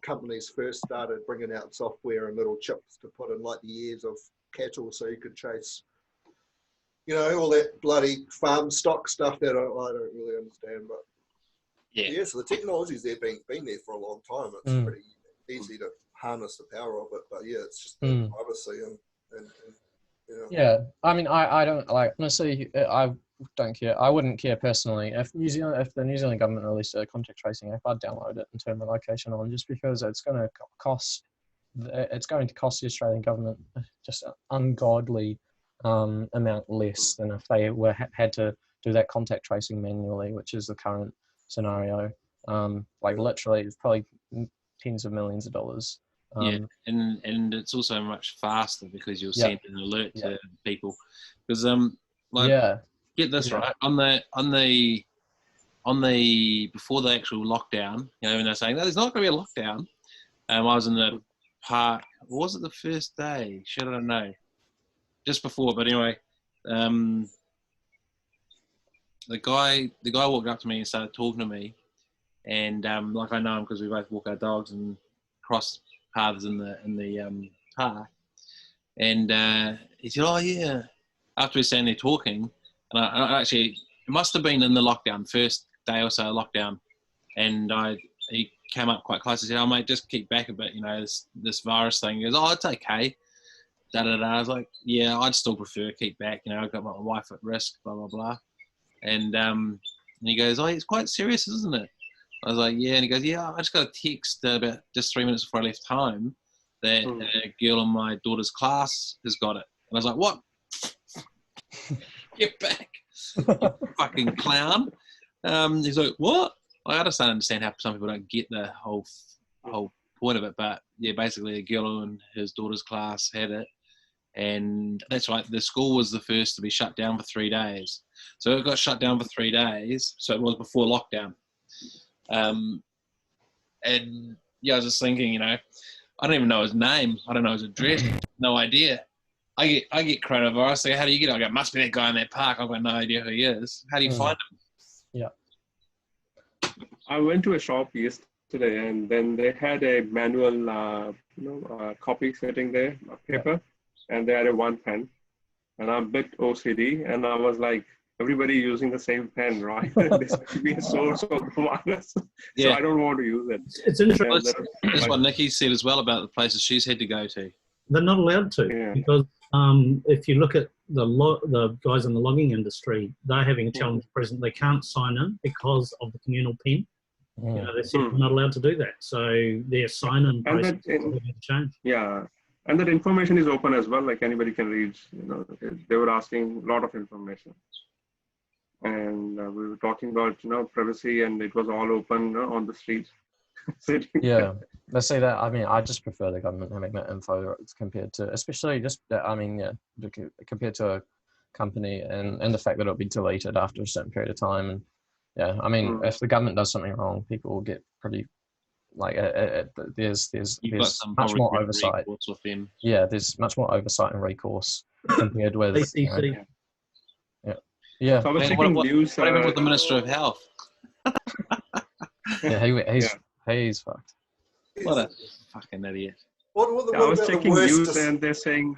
companies first started bringing out software and little chips to put in like the ears of cattle, so you could trace, you know, all that bloody farm stock stuff that I don't really understand. But so the technology's there, been there for a long time. It's pretty easy to harness the power of it. But it's just the privacy and you know. Yeah, I mean, I don't, like, honestly, I don't care. I wouldn't care personally if the New Zealand government released a contact tracing app, I'd download it and turn my location on, just because it's going to cost the Australian government just an ungodly amount less than if they had to do that contact tracing manually, which is the current scenario. Like literally, it's probably tens of millions of dollars. And it's also much faster because you'll send an alert to people. Because get this right, on the before the actual lockdown, you know, when they're saying, no, there's not going to be a lockdown. I was in the park. Was it the first day? Shit, I don't know. Just before, but anyway, the guy walked up to me and started talking to me, and like I know him because we both walk our dogs and cross paths in the park, and he said, "Oh yeah." After we were standing there talking, and I actually, it must have been in the lockdown, first day or so of lockdown, and he came up quite close and said, "Oh mate, just keep back a bit, you know, this virus thing." He goes, "Oh, it's okay." I was like, "Yeah, I'd still prefer keep back, you know, I've got my wife at risk, blah blah blah." And he goes, "Oh, it's quite serious, isn't it?" I was like, "Yeah." And he goes, "Yeah, I just got a text about just 3 minutes before I left home that a girl in my daughter's class has got it." And I was like, "What? Get back, you fucking clown." He's like, "What?" I just don't understand how some people don't get the whole point of it, but yeah, basically a girl in his daughter's class had it, and that's right. The school was the first to be shut down for 3 days, so it got shut down for 3 days. So it was before lockdown, and yeah, I was just thinking, I don't even know his name. I don't know his address. No idea. I get coronavirus. So how do you get it? I go, must be that guy in that park. I've got no idea who he is. How do you find him? Yeah. I went to a shop yesterday, and then they had a manual, copy sitting there, a paper, and they had a one pen. And I'm a bit OCD, and I was like, everybody using the same pen, right? This could be a source of the virus. So I don't want to use it. It's interesting. That's what Nikki said as well about the places she's had to go to. They're not allowed to because if you look at the guys in the logging industry, they're having a challenge present. They can't sign in because of the communal pen. They said they're not allowed to do that. So their sign-in process will change. Yeah. And that information is open as well, like anybody can read. They were asking a lot of information. And we were talking about, privacy, and it was all open on the street. Yeah, let's say that. I mean, I just prefer the government having that info compared to, especially just, compared to a company and the fact that it'll be deleted after a certain period of time. And yeah, I mean, if the government does something wrong, people will get pretty, there's much more oversight. Yeah, there's much more oversight and recourse compared with. Yeah. So I was what news. What happened with the Minister of Health? Yeah, he's fucked. What a fucking idiot. I was checking news and they're saying,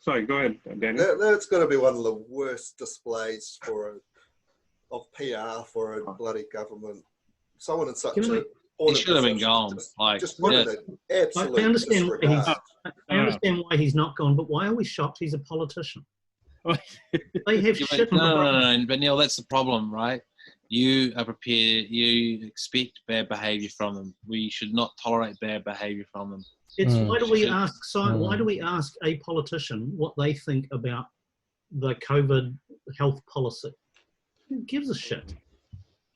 sorry, go ahead, Daniel. That's going to be one of the worst displays of PR for a bloody government. Someone in such a... He should have been gone. Just put it in absolute I understand disregard. why he's not gone, but why are we shocked he's a politician? They have shit. No, but Neil, that's the problem, right? You are prepared. You expect bad behaviour from them. We should not tolerate bad behaviour from them. It's why do we ask a politician what they think about the COVID health policy? Who gives a shit?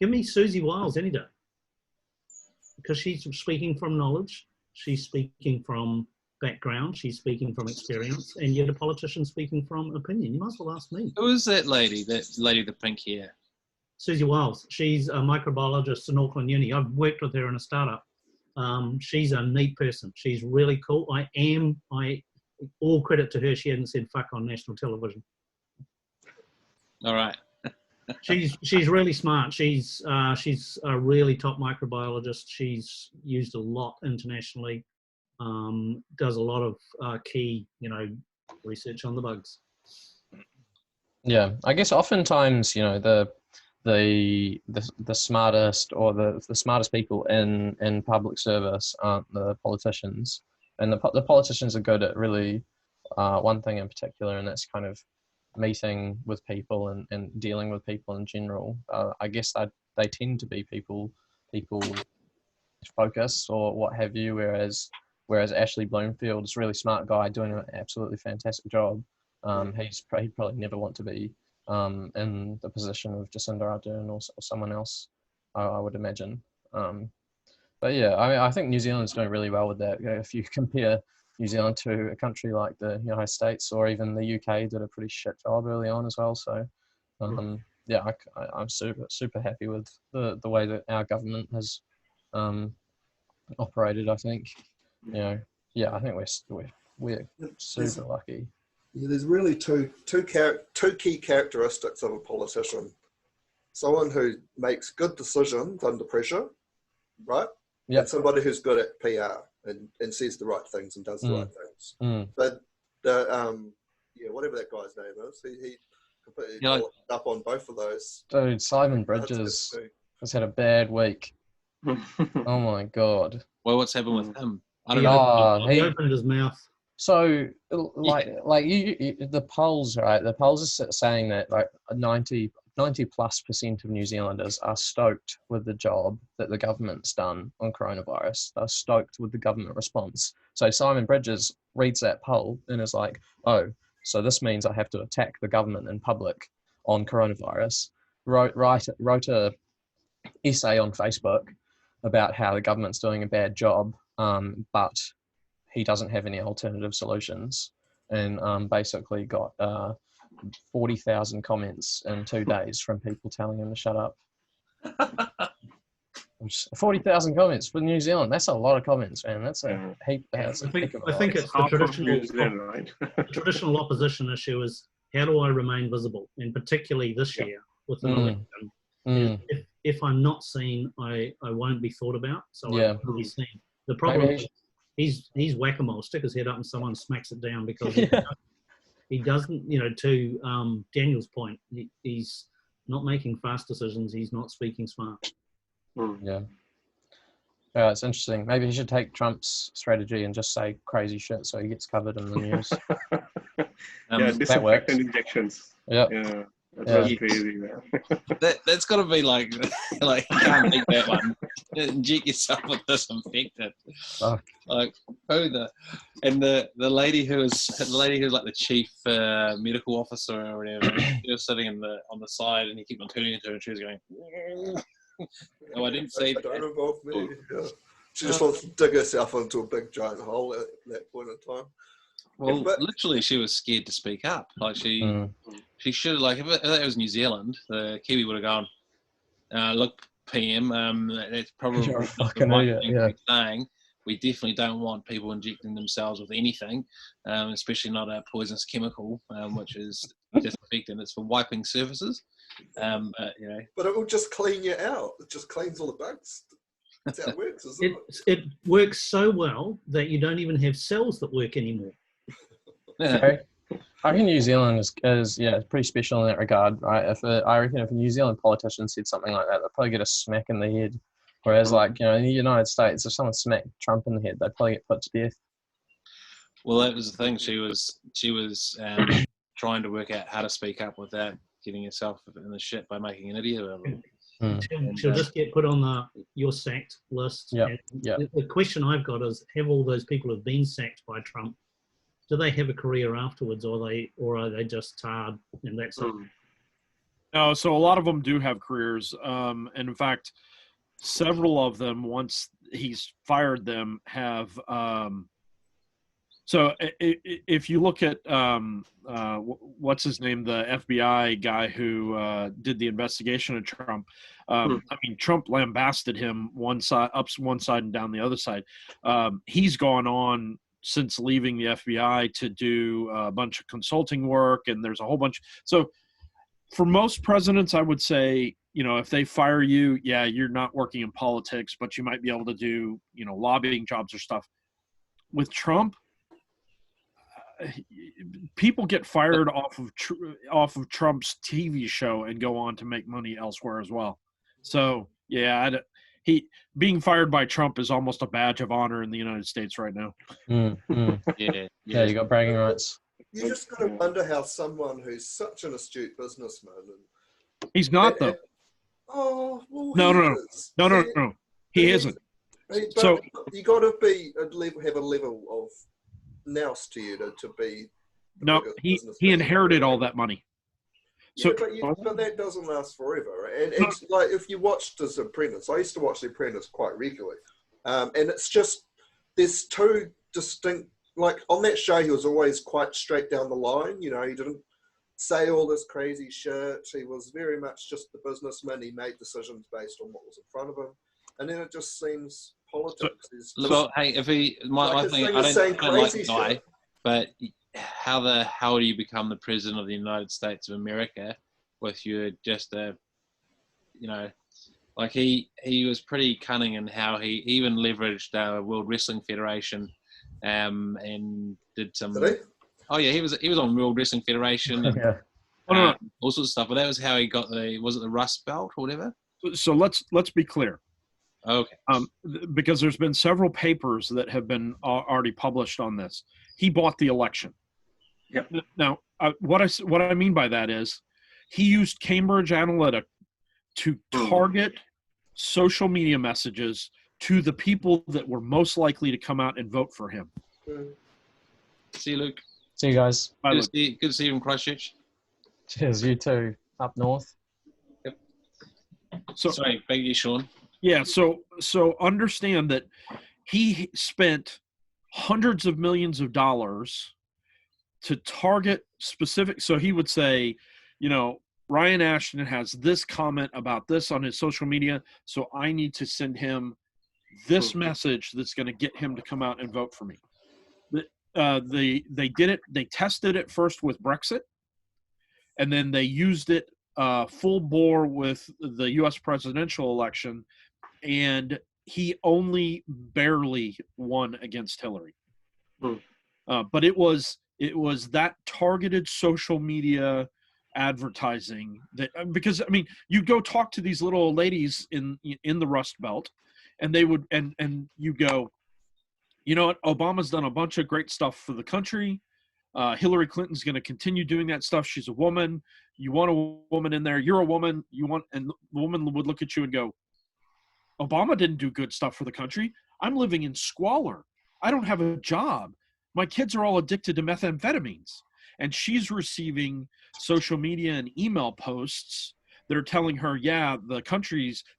Give me Susie Wiles any day, because she's speaking from knowledge. She's speaking from background, she's speaking from experience, and yet a politician speaking from opinion. You might as well ask me. Who is that lady? That lady with the pink hair? Susie Wiles. She's a microbiologist in Auckland Uni. I've worked with her in a startup. She's a neat person. She's really cool. All credit to her. She hadn't said fuck on national television. All right. She's really smart. She's a really top microbiologist. She's used a lot internationally. Does a lot of key, research on the bugs. Yeah, I guess oftentimes, the smartest or the smartest people in public service aren't the politicians, and the politicians are good at really one thing in particular, and that's kind of meeting with people and dealing with people in general. I guess they tend to be people focused or what have you, whereas Ashley Bloomfield's a really smart guy doing an absolutely fantastic job. He'd probably never want to be in the position of Jacinda Ardern or someone else, I would imagine. But yeah, I think New Zealand's doing really well with that. If you compare New Zealand to a country like the United States or even the UK, did a pretty shit job early on as well. So yeah, I'm super happy with the way that our government has operated. I think, I think we're super lucky. Yeah, there's really two key characteristics of a politician. Someone who makes good decisions under pressure, right? Yeah. And somebody who's good at PR and says the right things and does the right things. But whatever that guy's name is, he completely up on both of those. Dude, Simon Bridges has had a bad week. Oh my god. Well, what's happened with him? I don't know. He opened his mouth. So, the polls, right? The polls are saying that 90+% of New Zealanders are stoked with the job that the government's done on coronavirus. They're stoked with the government response. So Simon Bridges reads that poll and is like, oh, so this means I have to attack the government in public on coronavirus. Wrote a essay on Facebook about how the government's doing a bad job but he doesn't have any alternative solutions, and basically got 40,000 comments in 2 days from people telling him to shut up. 40,000 comments for New Zealand. That's a lot of comments, man. That's a heap. I think it's the traditional opposition issue is how do I remain visible, and particularly this year with an election. If I'm not seen, I won't be thought about. So I won't be seen. The problem is he's whack-a-mole. Stick his head up and someone smacks it down because he doesn't. To Daniel's point, he's not making fast decisions. He's not speaking smart. Yeah. It's interesting. Maybe he should take Trump's strategy and just say crazy shit so he gets covered in the news. Disinfectant injections. Yeah. That's crazy, man. That's got to be like you can't make that one. Inject yourself with disinfectant. Like who the lady who's like the chief medical officer or whatever. She was sitting on the side and he kept on turning to her and she was going. Oh, I didn't say that. Don't involve me. Yeah. She just wants to dig herself into a big giant hole at that point in time. Well, literally, she was scared to speak up. Like she should have. Like if it was New Zealand, the Kiwi would have gone, "Look, PM, that's probably You're a not the fucking right idiot, thing to be saying. We definitely don't want people injecting themselves with anything, especially not a poisonous chemical, which is disinfectant. It's for wiping surfaces." But it will just clean you out. It just cleans all the bugs. That's how it works, isn't it? It works so well that you don't even have cells that work anymore. I reckon New Zealand is pretty special in that regard, right? I reckon if a New Zealand politician said something like that, they'd probably get a smack in the head. Whereas, in the United States, if someone smacked Trump in the head, they'd probably get put to death. Well, that was the thing. She was trying to work out how to speak up without getting herself in the shit by making an idiot of it. She'll just get put on the "you're sacked" list. The question I've got is: have all those people who've been sacked by Trump, do they have a career afterwards, or are they just tarred and that's it? No, so a lot of them do have careers, and in fact, several of them, once he's fired them, have. So if you look at what's his name, the FBI guy who did the investigation of Trump, I mean, Trump lambasted him one side and down the other side. He's gone on since leaving the FBI to do a bunch of consulting work, and there's a whole bunch. So for most presidents, I would say, if they fire you, you're not working in politics, but you might be able to do, lobbying jobs or stuff. With Trump, people get fired off of Trump's TV show and go on to make money elsewhere as well. So being fired by Trump is almost a badge of honor in the United States right now. Yeah, you got bragging rights. You just got to wonder how someone who's such an astute businessman, he's not though. No. He isn't. So you got to have a level of nous to you to be. No, he inherited all that money. So, but that doesn't last forever. And it's like if you watched The Apprentice, I used to watch The Apprentice quite regularly, and it's just there's two distinct. Like on that show, he was always quite straight down the line. He didn't say all this crazy shit. He was very much just the businessman. He made decisions based on what was in front of him, and then it just seems politics. Hey, if he, my thing, I don't like the guy, but how do you become the president of the United States of America with you just like he was pretty cunning in how he even leveraged the World Wrestling Federation, and did some. Did he? Oh yeah, he was on World Wrestling Federation. And, all sorts of stuff. But that was how he got was it the Rust Belt or whatever? So let's be clear. Okay. Because there's been several papers that have been already published on this. He bought the election. Yep. Now, what I mean by that is he used Cambridge Analytica to target social media messages to the people that were most likely to come out and vote for him. See you, Luke. See you guys. Bye, Good to see you in Christchurch. Cheers, you too. Up north. Yep. So, sorry, thank you, Sean. Yeah, so understand that he spent hundreds of millions of dollars to target specific. So he would say, you know, Ryan Ashton has this comment about this on his social media, so I need to send him this message that's going to get him to come out and vote for me. They did it. They tested it first with Brexit, and then they used it full bore with the U.S. presidential election, and he only barely won against Hillary. But it was that targeted social media advertising that, because I mean, you go talk to these little old ladies in the Rust Belt, and they would and you go, you know what, Obama's done a bunch of great stuff for the country. Hillary Clinton's going to continue doing that stuff. She's a woman. You want a woman in there. You're a woman. And the woman would look at you and go, Obama didn't do good stuff for the country. I'm living in squalor. I don't have a job. My kids are all addicted to methamphetamines. And she's receiving social media and email posts that are telling her, yeah, the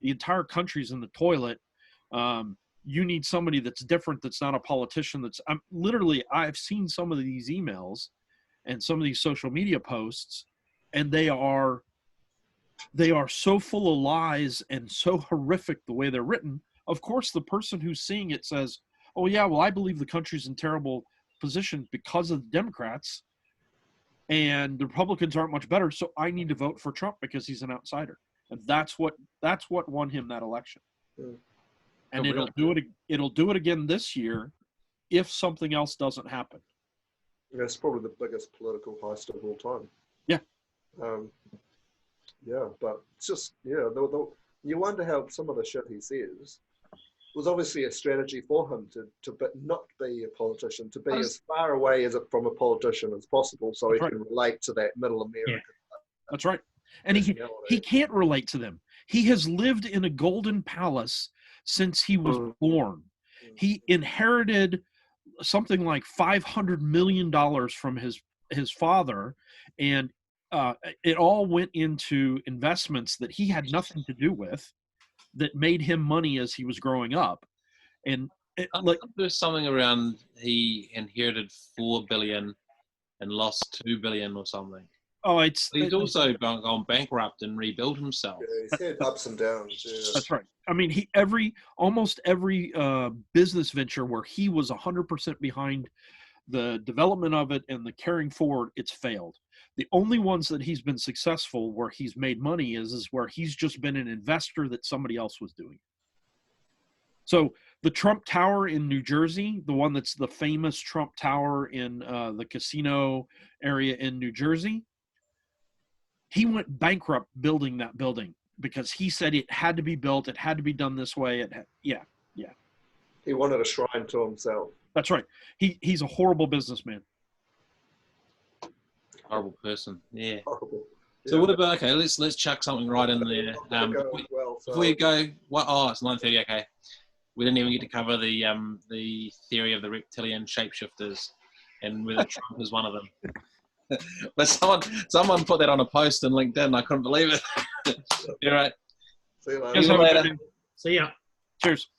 entire country's in the toilet. You need somebody that's different, that's not a politician. I've seen some of these emails and some of these social media posts, and they are so full of lies and so horrific the way they're written. Of course, the person who's seeing it says, oh yeah, well, I believe the country's in terrible position because of the Democrats, and the Republicans aren't much better, so I need to vote for Trump because he's an outsider. And that's what won him that election. And it'll do it again this year if something else doesn't happen. It's probably the biggest political heist of all time. Yeah. Yeah, but it's just, you wonder how some of the shit he says was obviously a strategy for him to not be a politician, to be as far away from a politician as possible, so he can relate to that middle American. Yeah. That's right. And he can't relate to them. He has lived in a golden palace since he was born. He inherited something like $500 million from his father, and it all went into investments that he had nothing to do with, that made him money as he was growing up. And there's something around he inherited $4 billion and lost $2 billion or something. Oh, he's also gone bankrupt and rebuilt himself. Yeah, he's had ups and downs. Yeah. That's right. I mean, almost every business venture where he was 100% behind the development of it and the carrying forward, it's failed. The only ones that he's been successful where he's made money is where he's just been an investor that somebody else was doing. So the Trump Tower in New Jersey, the one that's the famous Trump Tower in the casino area in New Jersey, he went bankrupt building that building because he said it had to be built. It had to be done this way. Yeah. He wanted a shrine to himself. That's right. He's a horrible businessman. Horrible person. Yeah. Horrible. So what about, okay, let's chuck something right in there. Before we go, it's 9:30. Okay, we didn't even get to cover the theory of the reptilian shapeshifters and whether Trump is one of them. But someone put that on a post on LinkedIn. I couldn't believe it. You're right. See you later. See ya. Cheers.